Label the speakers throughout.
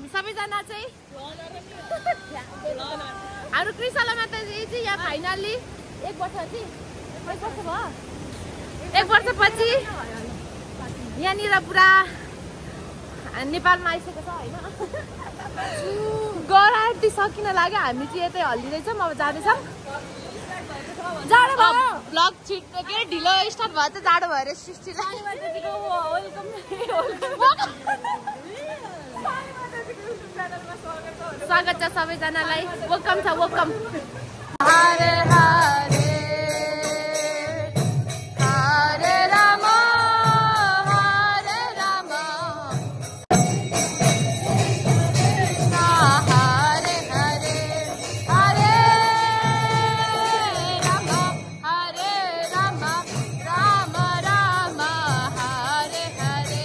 Speaker 1: हामी सबैजना चाहिँ हाम्रो कृषला माताजी चाहिँ यहाँ फाइनल्ली 1 वर्ष चाहिँ 1 वर्षपछि यहाँनिर पुरा नेपालमा आइसकेको छ होइन। गराती सकिन लाग्यो हामी चाहिँ यतै हल्लिँदैछौँ। अब जाँदैछौँ। जाडो भयो ब्लग छिटो के ढिलो स्टार्ट भयो चाहिँ जाडो भएर सृष्टिलाई स्वागत छ सबैजनालाई। वेलकम छ वेलकम। हरे हरे हरे राम हरे राम हरे हरे हरे राम हरे राम राम राम हरे हरे।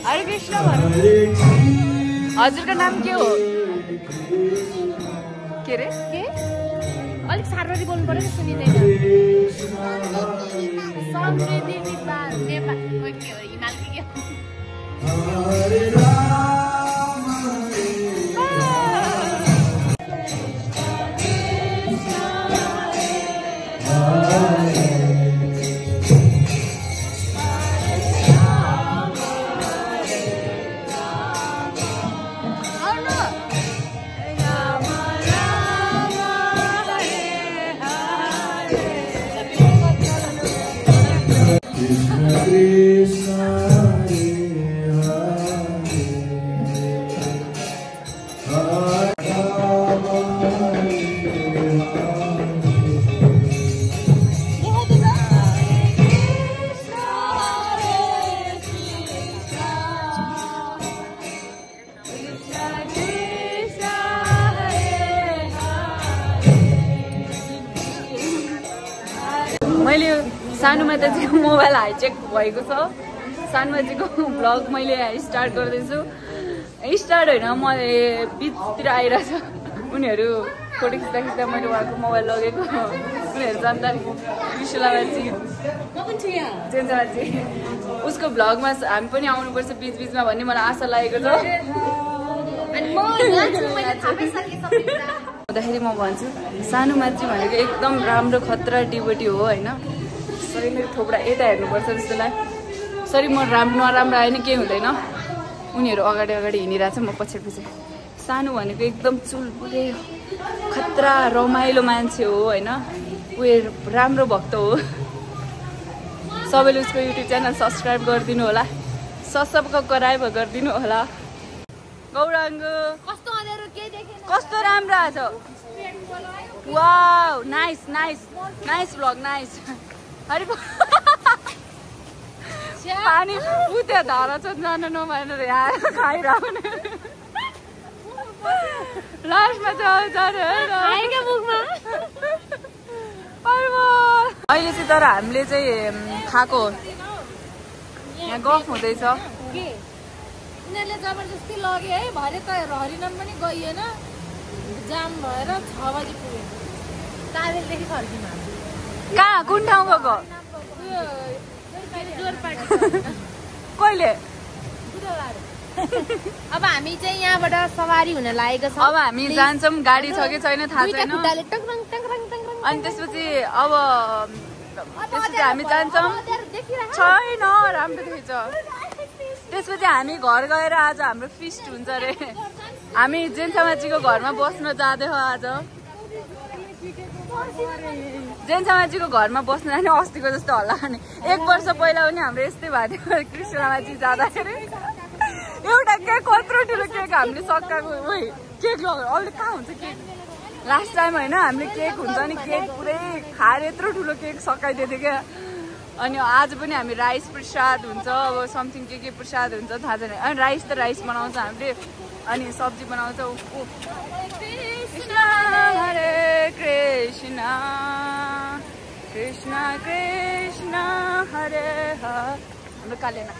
Speaker 1: हरे कृष्ण हजुरको नाम के हो? के रे के अलिक सार्वजनिक बोल्नु पर्यो नि सुनिँदैन। समृद्धि नेपाल नेपाल के हो हिमाल के हो? मैले सानुमाताजीको मोबाइल हाइचेक भएको छ। सानुमाताजीको ब्लग मैले स्टार्ट गर्दैछु। स्टार्ट होइन म बिचतिर आइरहेछ। उनीहरू फोटो खिच्दा खिच्दा मैले उहाँको मोबाइल लगेको। उनीहरू जान्दा कृष्णलामाजी चेन्जामाजी उसको ब्लगमा हामी पनि आउनुपर्छ बिच बिचमा भन्ने मलाई आशा लागेको छ। भन्दाखेरि म भन्छु सानुमाजी भनेको एकदम राम्रो खतरा डिभोटी हो होइन। सरी मेरो थोप्रा यता हेर्नुपर्छ जस्तो लाग्यो। सरी म नराम्रो आएन केही हुँदैन। उनीहरू अगाडि अगाडि हिँडिरहेछ म पछि पछि। सानु भनेको एकदम चुलबुले खतरा रमाइलो मान्छे हो होइन। उयो राम्रो भक्त हो। सबैले उसको युट्युब च्यानल सब्सक्राइब गरिदिनु होला। सब्सक्राइब गरिदिनु होला। गौराङ्ग कस्तो राम्रो आछ। Wow nice nice nice vlog nice. अरे पानी उता धारा छ जान नभएर यहाँ खाइरहनु लास्टमा अहिले चाहिँ तर हामीले चाहिँ खाएको यहाँ गफ हुँदैछ।
Speaker 2: उनीहरूले जबरजस्ती लगे है भरे त हरिनाम पनि गइएन जाम भएर 6 बजी पुग्यो। तारेलदेखि फर्किनु
Speaker 1: कहाँ कुन ठाउँ गएको? कहिले?
Speaker 2: अब हामी चाहिँ यहाँबाट सवारी हुन लागेको छ।
Speaker 1: अब हामी जान्छौँ। गाडी छ कि छैन थाहा छैन। अनि त्यसपछि अब त्यसपछि हामी जान्छौँ छैन राम्रो देखेछ त्यसपछि हामी घर गएर आज हाम्रो फिस्ट हुन्छ अरे हामी जेन्सामाजीको घरमा बस्न जाँदै हो आज जेन्सामाजीको घरमा बस्न जाने अस्तिको जस्तो होला नि 1 वर्ष पहिला पनि हाम्रो यस्तै भएको थियो कृष्णमाजी जाँदाखेरि एउटा केक कत्रो ठुलो केक हामीले सकाएको केक अहिले कहाँ हुन्छ केक लास्ट टाइम होइन हामीले केक हुन्छ नि केक पुरै खाएर यत्रो ठुलो केक सकाइदिएको थियो क्या अनि आज पनि हामी राइस प्रसाद हुन्छ अब समथिङ के प्रसाद हुन्छ थाहा छैन अनि राइस त राइस बनाउँछ हामीले अनि सब्जी बनाउँछ कृष्ण हरे कृष्ण कृष्ण कृष्ण हरे हाम्रो कालेना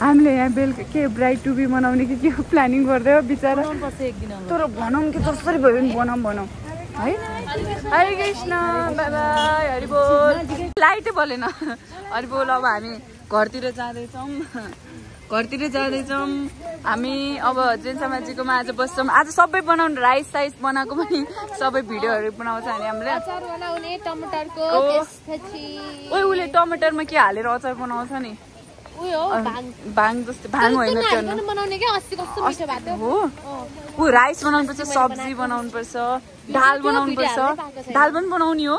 Speaker 1: हामीले यहाँ बेलुका के ब्राइड टु बी बनाउने कि के प्लानिङ गर्दै हो बिचरा तर भनौँ कि जसरी भयो भने भनौँ है हरे कृष्ण बाई बाई हरि बोल लाइटै बलेन हरि बोल अब हामी घरतिर जाँदैछौँ हामी अब जेन्सामाजीकोमा आज बस्छौँ आज सबै बनाउनु राइस साइस बनाएको पनि सबै भिडियोहरू बनाउँछ अनि हामीले उसले टमाटरमा के हालेर अचार बनाउँछ नि भाङ जस्तो भाङ होइन हो ऊ राइस बनाउनु पर्छ सब्जी बनाउनु पर्छ दाल बनाउनु पर्छ दाल पनि बनाउने हो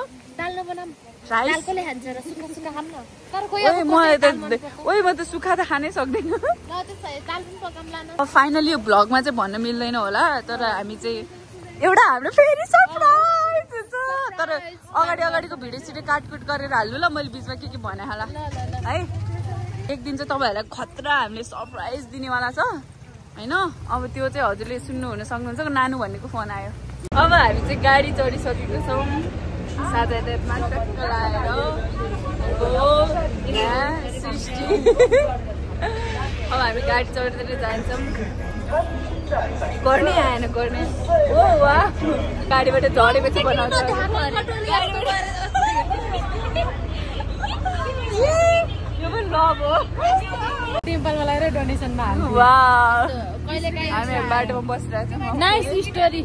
Speaker 1: म त सुक्खा त खानै सक्दैन फाइनली यो भ्लगमा चाहिँ भन्न मिल्दैन होला तर हामी चाहिँ एउटा हाम्रो फेरि सरप्राइज हुन्छ तर अगाडिको भिडियो सिडियो काटकुट गरेर हाल्नु ल मैले बिचमा के भने होला है एक दिन चाहिँ तपाईँहरूलाई खतरा हामीले सरप्राइज दिनेवाला छ होइन अब त्यो चाहिँ हजुरले सुन्नु हुन सक्नुहुन्छ नानु भन्नेको फोन आयो अब हामी चाहिँ गाडी चढिसकेको छौँ साथीमा टक्क लगाएर अब हामी गाडी चढेर जान्छौँ गर्ने आएन गर्ने हो वा गाडीबाट झरेपछि बनाउँछ यो पनि लभ हो टेम्पलमा लगाएर डोनेसनमा हामी बाटोमा बसिरहेको छौँ नाइस स्टोरी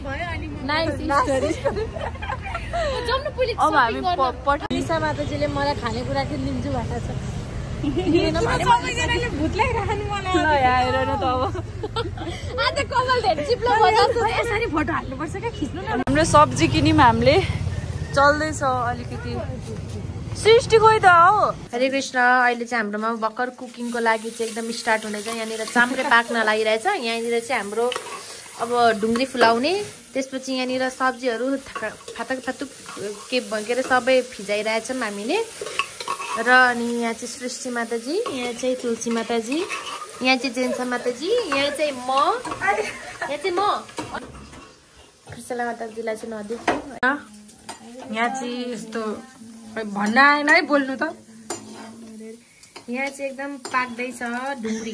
Speaker 1: अब हामी लिसा माताजीले मलाई खानेकुरा किनिदिन्छु भनेको छ हाम्रो सब्जी किन्यौँ हामीले चल्दैछ अलिकति सृष्टि खोइ त हो
Speaker 2: हरे कृष्ण अहिले चाहिँ हाम्रोमा भर्खर कुकिङको लागि चाहिँ एकदम स्टार्ट हुँदैछ यहाँनिर चाम्रे पाक्न लागिरहेछ यहाँनिर चाहिँ हाम्रो अब ढुङ्ग्री फुलाउने त्यसपछि यहाँनिर सब्जीहरू फातुक के अरे सबै भिजाइरहेछौँ हामीले र अनि यहाँ चाहिँ सृष्टि माताजी यहाँ चाहिँ तुलसी माताजी यहाँ चाहिँ जेन्सा माताजी यहाँ चाहिँ म कृष्ण माताजीलाई चाहिँ नदेखि
Speaker 1: यहाँ चाहिँ यस्तो भन्न आएन है बोल्नु त
Speaker 2: यहाँ चाहिँ एकदम पाक्दैछ ढुङ्ग्री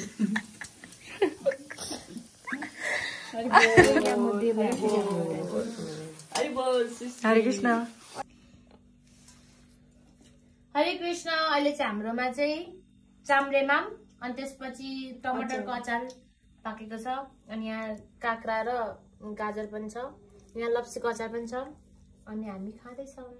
Speaker 1: हरे कृष्ण
Speaker 2: अहिले चाहिँ हाम्रोमा चाहिँ चाम्रेमा अनि त्यसपछि टमाटरको अचार पाकेको छ अनि यहाँ काँक्रा र गाजर पनि छ यहाँ लप्सीको अचार पनि छ अनि हामी खाँदैछौँ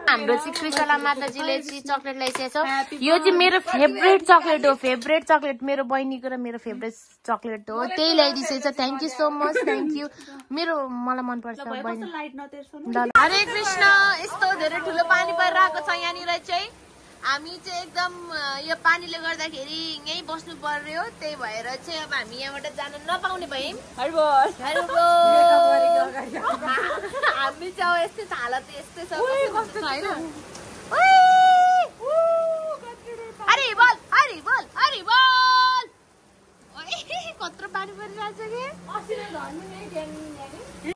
Speaker 2: हाम्रो चाहिँ कृष्णला माताजीले चाहिँ चक्लेट ल्याइसकेको छ यो चाहिँ मेरो फेभरेट चक्लेट हो मेरो बहिनीको र मेरो फेभरेट चक्लेट हो त्यही ल्याइदिइसकेको छ thank you so much thank you मलाई मनपर्छ बहिनी हरे कृष्ण यस्तो धेरै ठुलो पानी परिरहेको छ यहाँनिर चाहिँ हामी चाहिँ एकदम यो पानीले गर्दाखेरि यहीँ बस्नु पर्यो, त्यही भएर चाहिँ अब हामी यहाँबाट जान नपाउने भयौँ। हामी चाहिँ यस्तै छ, हालत यस्तै छ होइन। हरि बोल हरि बोल हरि बोल। कत्रो पानी परिरहेछ कि